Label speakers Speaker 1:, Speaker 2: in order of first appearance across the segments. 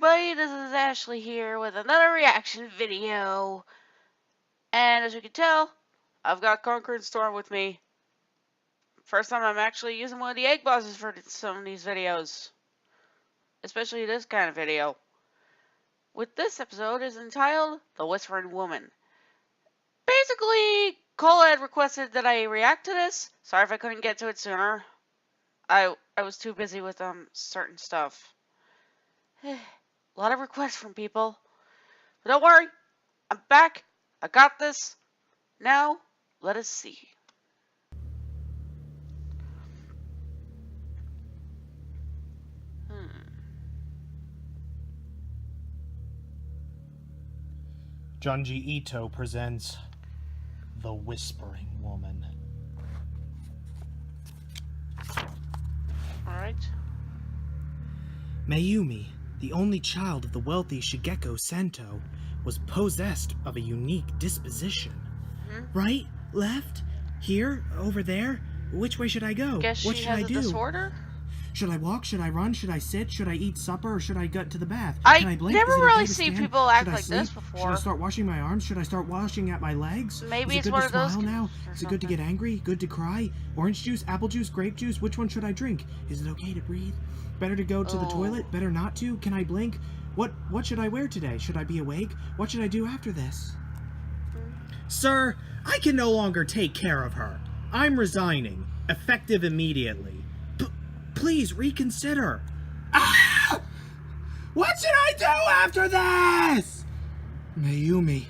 Speaker 1: everybody, this is Ashley here with another reaction video. And as you can tell, I've got Conquer & Storm with me. First time I'm actually using one of the egg bosses for some of these videos. Especially this kind of video. With this episode is entitled The Whispering Woman. Basically, Cole had requested that I react to this. Sorry if I couldn't get to it sooner. I was too busy with certain stuff. A lot of requests from people. But don't worry, I'm back. I got this. Now, let us see.
Speaker 2: Junji Ito presents The Whispering Woman.
Speaker 1: Alright.
Speaker 3: Mayumi, the only child of the wealthy Shigeko Sento, was possessed of a unique disposition. Right? Left? Here? Over there? Which way should I go?
Speaker 1: Guess
Speaker 3: what
Speaker 1: she
Speaker 3: should
Speaker 1: has
Speaker 3: I
Speaker 1: a
Speaker 3: do?
Speaker 1: disorder?
Speaker 3: Should I walk? Should I run? Should I sit? Should I eat supper? Or should I get to the bath?
Speaker 1: I
Speaker 3: Can I blink?
Speaker 1: never
Speaker 3: Is it
Speaker 1: really
Speaker 3: okay to
Speaker 1: seen
Speaker 3: stand?
Speaker 1: people act
Speaker 3: Should I
Speaker 1: like this
Speaker 3: sleep?
Speaker 1: before.
Speaker 3: Should I start washing my arms? Should I start washing at my legs?
Speaker 1: Maybe
Speaker 3: Is
Speaker 1: it's
Speaker 3: it good
Speaker 1: one
Speaker 3: to
Speaker 1: of those
Speaker 3: smile now?
Speaker 1: or
Speaker 3: Is it good to get angry? Good to cry? Orange juice? Apple juice? Grape juice? Which one should I drink? Is it okay to breathe? Better to go to the toilet? Better not to? Can I blink? What should I wear today? Should I be awake? What should I do after this? Sir, I can no longer take care of her. I'm resigning, effective immediately. Please reconsider. Ah! What should I do after this? Mayumi.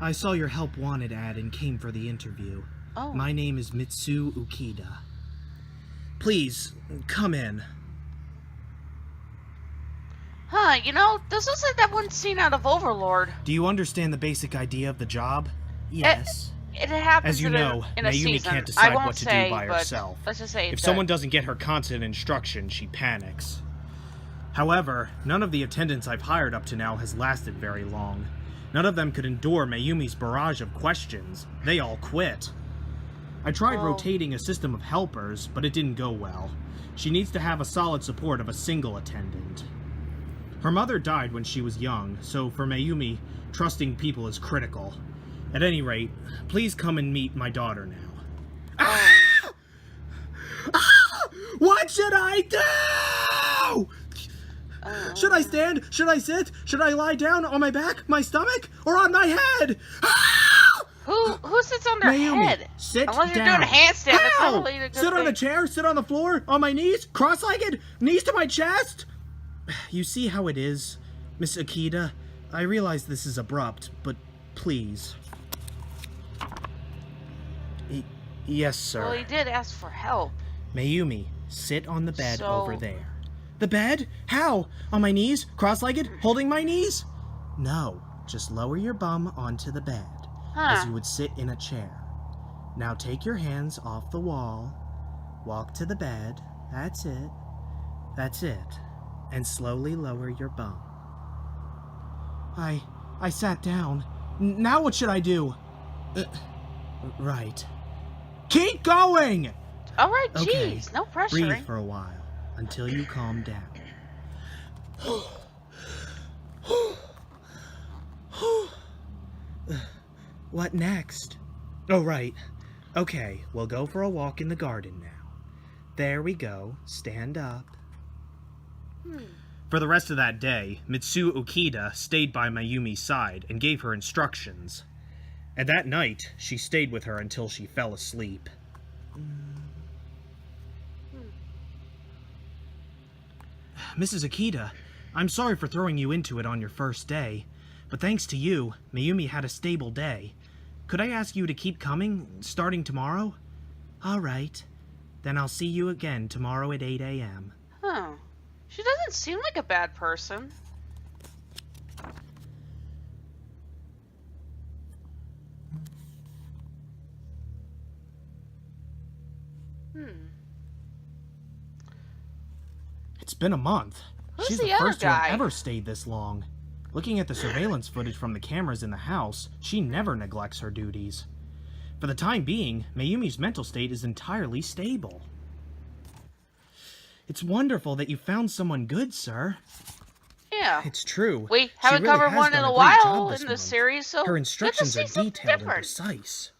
Speaker 3: I saw your help wanted ad and came for the interview.
Speaker 1: Oh.
Speaker 3: My name is Mitsu Ukida. Please, come in.
Speaker 1: Huh, you know, this looks like that one scene out of Overlord.
Speaker 3: Do you understand the basic idea of the job? Yes.
Speaker 1: It happens
Speaker 3: As you
Speaker 1: in
Speaker 3: know,
Speaker 1: in a
Speaker 3: Mayumi
Speaker 1: season.
Speaker 3: can't
Speaker 1: I
Speaker 3: decide
Speaker 1: won't
Speaker 3: what to
Speaker 1: say,
Speaker 3: do by
Speaker 1: but
Speaker 3: herself.
Speaker 1: let's just say it
Speaker 3: If
Speaker 1: does.
Speaker 3: someone doesn't get her constant instruction, she panics. However, none of the attendants I've hired up to now has lasted very long. None of them could endure Mayumi's barrage of questions. They all quit. I tried rotating a system of helpers, but it didn't go well. She needs to have a solid support of a single attendant. Her mother died when she was young, so for Mayumi, trusting people is critical. At any rate, please come and meet my daughter now. Ah! Ah! What should I do? Should I stand? Should I sit? Should I lie down on my back, my stomach, or on my head? Ah!
Speaker 1: Who sits on their
Speaker 3: Mayumi,
Speaker 1: head?
Speaker 3: sit
Speaker 1: Unless you're
Speaker 3: down.
Speaker 1: doing a handstand, that's
Speaker 3: Ow!
Speaker 1: not really a good
Speaker 3: Sit on a
Speaker 1: thing.
Speaker 3: chair, sit on the floor, on my knees, cross-legged, knees to my chest. You see how it is, Miss Akita? I realize this is abrupt, but please. Yes, sir.
Speaker 1: Well, he did ask for help.
Speaker 3: Mayumi, sit on the bed
Speaker 1: So-
Speaker 3: over there. The bed? How? On my knees? Cross-legged? Holding my knees? No, just lower your bum onto the bed, as you would sit in a chair. Now take your hands off the wall, walk to the bed, that's it, and slowly lower your bum. I sat down. Now what should I do? Right. Keep going!
Speaker 1: Alright,
Speaker 3: Okay,
Speaker 1: jeez, no pressuring.
Speaker 3: breathe for a while, until you calm down. What next? Oh, right. Okay, we'll go for a walk in the garden now. There we go. Stand up. For the rest of that day, Mitsu Ukida stayed by Mayumi's side and gave her instructions. And that night, she stayed with her until she fell asleep. Mrs. Akita, I'm sorry for throwing you into it on your first day, but thanks to you, Mayumi had a stable day. Could I ask you to keep coming, starting tomorrow? All right. Then I'll see you again tomorrow at 8 a.m.
Speaker 1: Huh. She doesn't seem like a bad person.
Speaker 3: It's been a month.
Speaker 1: Who's
Speaker 3: She's
Speaker 1: the
Speaker 3: the
Speaker 1: other
Speaker 3: first to have
Speaker 1: guy?
Speaker 3: ever stayed this long. Looking at the surveillance footage from the cameras in the house, she never neglects her duties. For the time being, Mayumi's mental state is entirely stable. It's wonderful that you found someone good, sir.
Speaker 1: Yeah.
Speaker 3: It's true.
Speaker 1: We
Speaker 3: She
Speaker 1: haven't
Speaker 3: really
Speaker 1: covered
Speaker 3: has
Speaker 1: one in
Speaker 3: done
Speaker 1: a
Speaker 3: great
Speaker 1: while
Speaker 3: job
Speaker 1: in
Speaker 3: month.
Speaker 1: this series, so
Speaker 3: Her
Speaker 1: good to
Speaker 3: instructions
Speaker 1: see
Speaker 3: are
Speaker 1: something
Speaker 3: detailed and
Speaker 1: different.
Speaker 3: precise.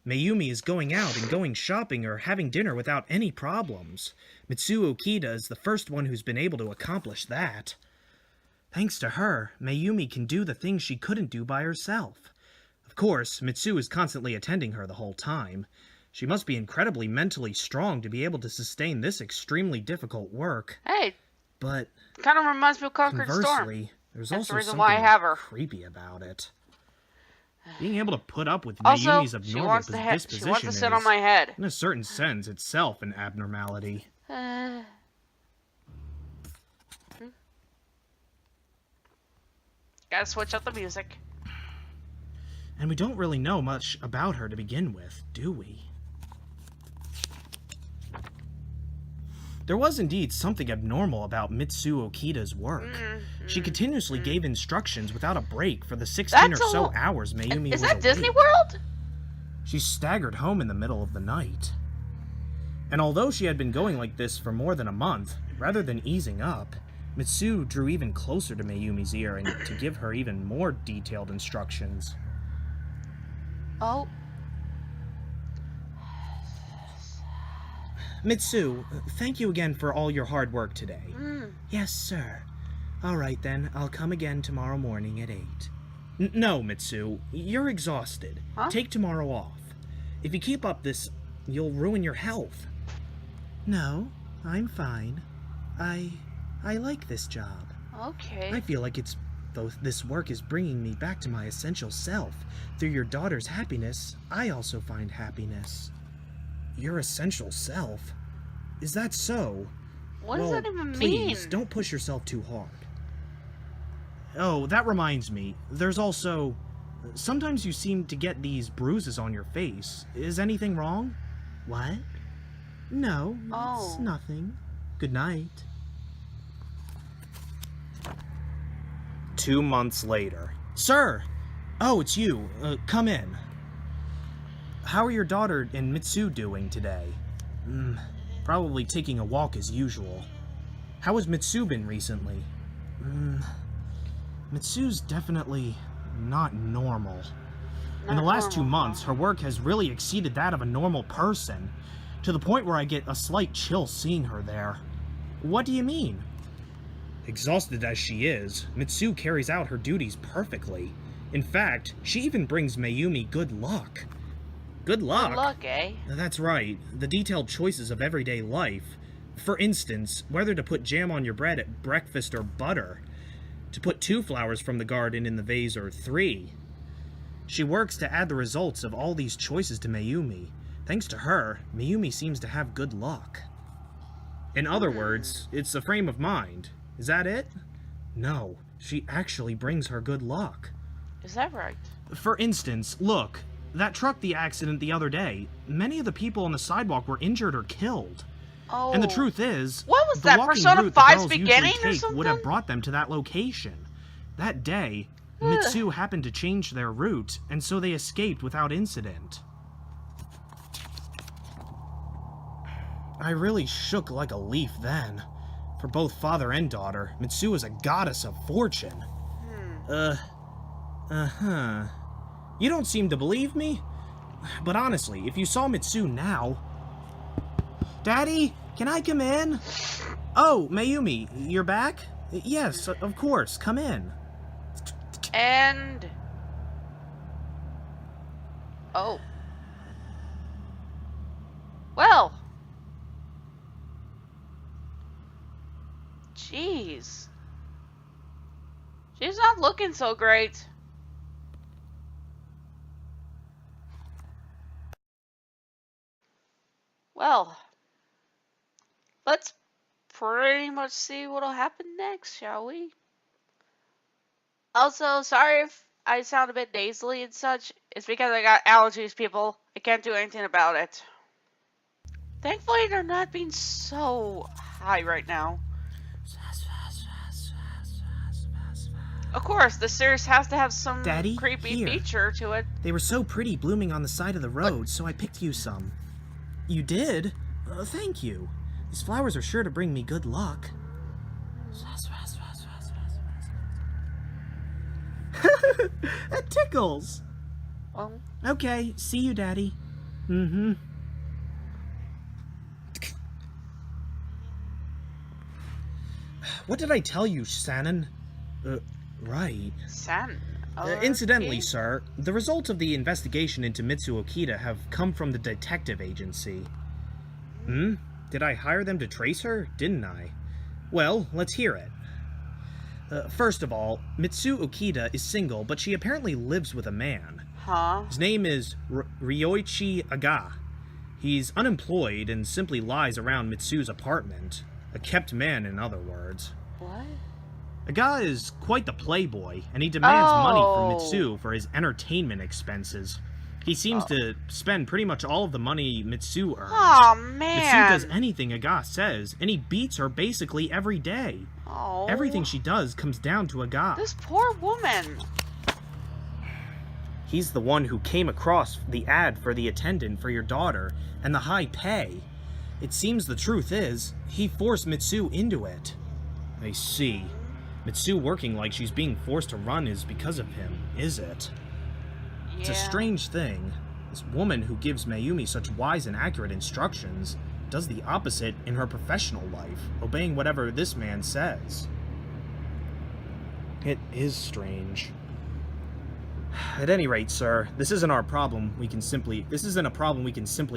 Speaker 3: Mayumi is going out and going shopping or having dinner without any problems. Mitsuo Okita is the first one who's been able to accomplish that. Thanks to her, Mayumi can do the things she couldn't do by herself. Of course, Mitsu is constantly attending her the whole time. She must be incredibly mentally strong to be able to sustain this extremely difficult work.
Speaker 1: Hey,
Speaker 3: But
Speaker 1: kind of reminds me of Conquered Storm.
Speaker 3: conversely, there's
Speaker 1: That's the
Speaker 3: also
Speaker 1: reason
Speaker 3: something
Speaker 1: why I have her.
Speaker 3: creepy about it. Being able to put up with
Speaker 1: Also,
Speaker 3: Mayumi's
Speaker 1: she
Speaker 3: abnormal
Speaker 1: wants to
Speaker 3: disposition
Speaker 1: she wants to sit
Speaker 3: is,
Speaker 1: on my head.
Speaker 3: in a certain sense, itself an abnormality.
Speaker 1: Gotta switch up the music.
Speaker 3: And we don't really know much about her to begin with, do we? There was indeed something abnormal about Mitsuo Okita's work. She continuously gave instructions without a break for the 16
Speaker 1: That's
Speaker 3: or
Speaker 1: a
Speaker 3: so
Speaker 1: lo-
Speaker 3: hours Mayumi
Speaker 1: Is
Speaker 3: was
Speaker 1: that Disney
Speaker 3: awake.
Speaker 1: World?
Speaker 3: She staggered home in the middle of the night. And although she had been going like this for more than a month, rather than easing up, Mitsu drew even closer to Mayumi's ear and to give her even more detailed instructions.
Speaker 1: Oh.
Speaker 3: Mitsu, thank you again for all your hard work today. Yes, sir. All right then, I'll come again tomorrow morning at 8. No, Mitsu, you're exhausted.
Speaker 1: Huh?
Speaker 3: Take tomorrow off. If you keep up this, you'll ruin your health. No, I'm fine. I like this job.
Speaker 1: Okay.
Speaker 3: I feel like this work is bringing me back to my essential self. Through your daughter's happiness, I also find happiness. Your essential self? Is that so?
Speaker 1: What does
Speaker 3: Well,
Speaker 1: that even
Speaker 3: please,
Speaker 1: mean?
Speaker 3: don't push yourself too hard. Oh, that reminds me. There's also... Sometimes you seem to get these bruises on your face. Is anything wrong? What? No,
Speaker 1: Oh.
Speaker 3: it's nothing. Good night. 2 months later. Sir! Oh, it's you. Come in. How are your daughter and Mitsu doing today? Probably taking a walk as usual. How has Mitsu been recently? Mitsu's definitely not normal. In the
Speaker 1: Not
Speaker 3: last 2
Speaker 1: normal,
Speaker 3: months, her work has really exceeded that of a normal person, to the point where I get a slight chill seeing her there. What do you mean? Exhausted as she is, Mitsu carries out her duties perfectly. In fact, she even brings Mayumi good luck. Good luck?
Speaker 1: Good luck, eh?
Speaker 3: That's right, the detailed choices of everyday life. For instance, whether to put jam on your bread at breakfast or butter. To put 2 flowers from the garden in the vase or 3. She works to add the results of all these choices to Mayumi. Thanks to her, Mayumi seems to have good luck. In other words, it's a frame of mind. Is that it? No, she actually brings her good luck.
Speaker 1: Is that right?
Speaker 3: For instance, look, that truck accident the other day, many of the people on the sidewalk were injured or killed.
Speaker 1: Oh.
Speaker 3: And the truth is,
Speaker 1: What was
Speaker 3: the
Speaker 1: that,
Speaker 3: walking
Speaker 1: Persona
Speaker 3: route the
Speaker 1: 5's
Speaker 3: girls
Speaker 1: beginning
Speaker 3: usually
Speaker 1: or
Speaker 3: take would have
Speaker 1: something?
Speaker 3: brought them to that location. That day, Mitsu happened to change their route, and so they escaped without incident. I really shook like a leaf then. For both father and daughter, Mitsu is a goddess of fortune. Uh-huh. You don't seem to believe me? But honestly, if you saw Mitsu now... Daddy, can I come in? Oh, Mayumi, you're back? Yes, of course, come in.
Speaker 1: And... Oh. Well. Jeez. She's not looking so great. Well. Let's pretty much see what'll happen next, shall we? Also, sorry if I sound a bit nasally and such. It's because I got allergies, people. I can't do anything about it. Thankfully, they're not being so high right now. Of course, the series has to have some
Speaker 3: Daddy,
Speaker 1: creepy
Speaker 3: here.
Speaker 1: feature to it.
Speaker 3: They were so pretty blooming on the side of the road, so I picked you some. You did? Thank you. These flowers are sure to bring me good luck. That tickles.
Speaker 1: Well,
Speaker 3: Okay, see you, Daddy. Mm-hmm. What did I tell you, Shannon? Right.
Speaker 1: San.
Speaker 3: Incidentally, sir, the results of the investigation into Mitsu Okita have come from the detective agency. Hmm? Did I hire them to trace her? Didn't I? Well, let's hear it. First of all, Mitsu Okita is single, but she apparently lives with a man.
Speaker 1: Huh?
Speaker 3: His name is Ryoichi Aga. He's unemployed and simply lies around Mitsu's apartment. A kept man, in other words.
Speaker 1: What?
Speaker 3: Aga is quite the playboy, and he demands money from
Speaker 1: Oh.
Speaker 3: Mitsu for his entertainment expenses. He seems to spend pretty much all of the money Mitsu earns.
Speaker 1: Oh
Speaker 3: Mitsu
Speaker 1: man.
Speaker 3: does anything Aga says, and he beats her basically every day.
Speaker 1: Oh.
Speaker 3: Everything she does comes down to Aga.
Speaker 1: This poor woman.
Speaker 3: He's the one who came across the ad for the attendant for your daughter, and the high pay. It seems the truth is, he forced Mitsu into it. I see. Mitsu working like she's being forced to run is because of him, is it?
Speaker 1: Yeah.
Speaker 3: It's a strange thing. This woman who gives Mayumi such wise and accurate instructions does the opposite in her professional life, obeying whatever this man says. It is strange. At any rate, sir, this isn't a problem we can simply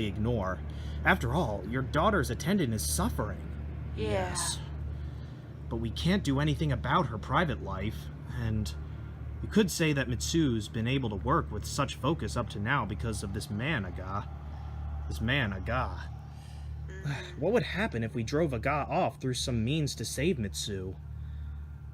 Speaker 3: ignore. After all, your daughter's attendant is suffering.
Speaker 1: Yeah.
Speaker 3: Yes. But we can't do anything about her private life, and you could say that Mitsu's been able to work with such focus up to now because of this man, Aga. What would happen if we drove Aga off through some means to save Mitsu?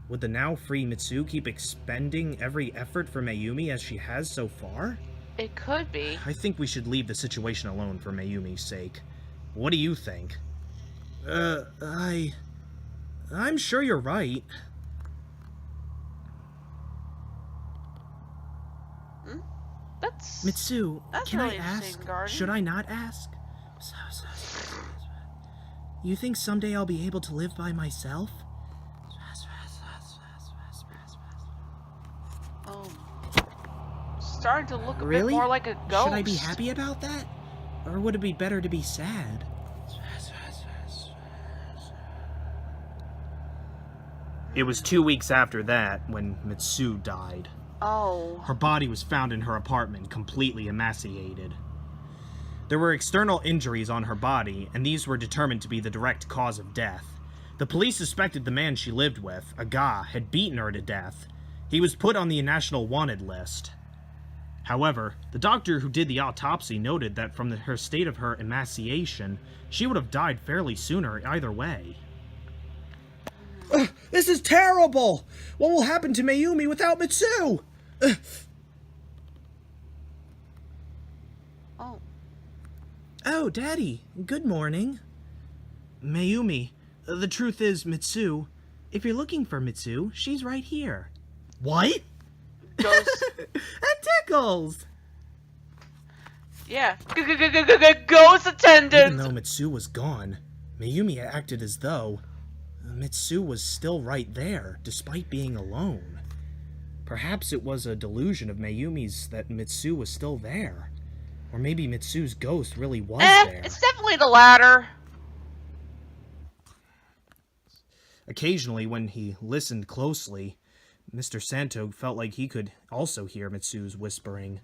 Speaker 3: Would the now free Mitsu keep expending every effort for Mayumi as she has so far?
Speaker 1: It could be.
Speaker 3: I think we should leave the situation alone for Mayumi's sake. What do you think? I'm sure you're right.
Speaker 1: That's
Speaker 3: Mitsu,
Speaker 1: That's
Speaker 3: can
Speaker 1: really
Speaker 3: I ask?
Speaker 1: interesting, Guardian.
Speaker 3: Should I not ask? You think someday I'll be able to live by myself?
Speaker 1: starting to look a
Speaker 3: Really?
Speaker 1: bit more like a ghost.
Speaker 3: Should I be happy about that? Or would it be better to be sad? It was 2 weeks after that when Mitsu died.
Speaker 1: Oh.
Speaker 3: Her body was found in her apartment, completely emaciated. There were external injuries on her body, and these were determined to be the direct cause of death. The police suspected the man she lived with, Aga, had beaten her to death. He was put on the National Wanted list. However, the doctor who did the autopsy noted that from her state of her emaciation, she would have died fairly sooner either way. This is terrible! What will happen to Mayumi without Mitsu?
Speaker 1: Oh.
Speaker 3: Oh, Daddy, good morning. Mayumi, the truth is, Mitsu, if you're looking for Mitsu, she's right here. What?
Speaker 1: Ghost.
Speaker 3: That tickles!
Speaker 1: Yeah. Ghost attendant.
Speaker 3: Even though Mitsu was gone, Mayumi acted as though Mitsu was still right there, despite being alone. Perhaps it was a delusion of Mayumi's that Mitsu was still there. Or maybe Mitsu's ghost really was there.
Speaker 1: It's definitely the latter.
Speaker 3: Occasionally, when he listened closely, Mr. Santo felt like he could also hear Mitsu's whispering.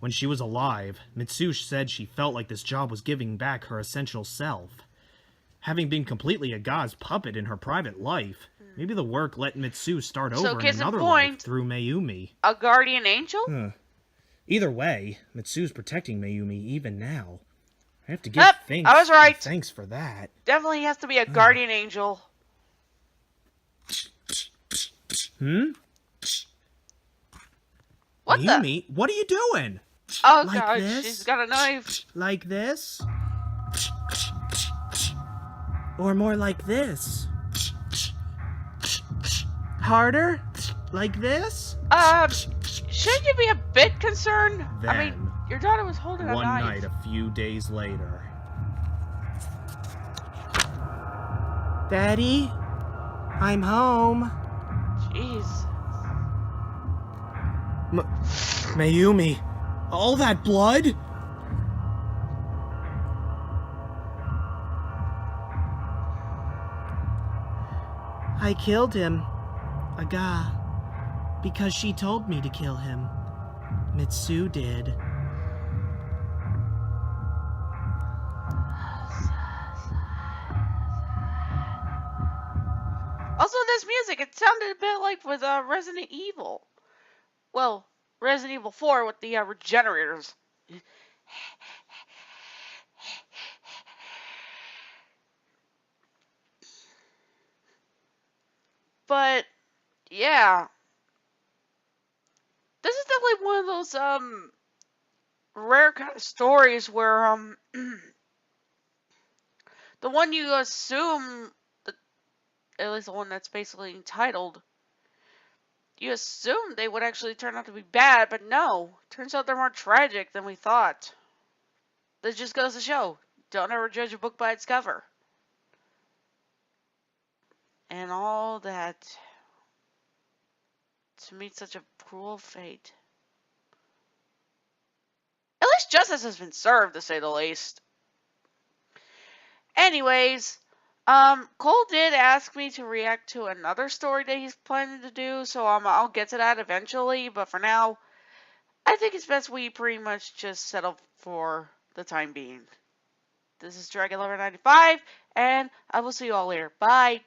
Speaker 3: When she was alive, Mitsu said she felt like this job was giving back her essential self. Having been completely Aga's puppet in her private life, maybe the work let Mitsu start
Speaker 1: So,
Speaker 3: over in
Speaker 1: case in
Speaker 3: another
Speaker 1: point-
Speaker 3: life through Mayumi.
Speaker 1: A guardian angel?
Speaker 3: Either way, Mitsu's protecting Mayumi even now. I have to give
Speaker 1: Yep,
Speaker 3: thanks.
Speaker 1: I was right.
Speaker 3: Thanks for that.
Speaker 1: Definitely has to be a guardian angel. What the?
Speaker 3: Mayumi, what are you doing?
Speaker 1: Oh
Speaker 3: Like
Speaker 1: gosh,
Speaker 3: this?
Speaker 1: she's got a knife.
Speaker 3: Like this? Or more like this? Harder? Like this?
Speaker 1: Shouldn't you be a bit concerned? I mean,
Speaker 3: Then,
Speaker 1: your daughter was holding a
Speaker 3: one
Speaker 1: knife.
Speaker 3: night a few days later. Daddy? I'm home.
Speaker 1: Jeez.
Speaker 3: Mayumi, all that blood? I killed him, Aga, because she told me to kill him. Mitsu did.
Speaker 1: Also, this music, it sounded a bit like with Resident Evil. Well, Resident Evil 4 with the regenerators. But, yeah. This is definitely one of those, rare kind of stories where, the one you assume, at least the one that's basically entitled, you assume they would actually turn out to be bad, but no. Turns out they're more tragic than we thought. This just goes to show, don't ever judge a book by its cover. And all that to meet such a cruel fate. At least justice has been served, to say the least. Anyways, Cole did ask me to react to another story that he's planning to do, so I'll get to that eventually, but for now, I think it's best we pretty much just settle for the time being. This is Dragon Lover 95, and I will see you all later. Bye!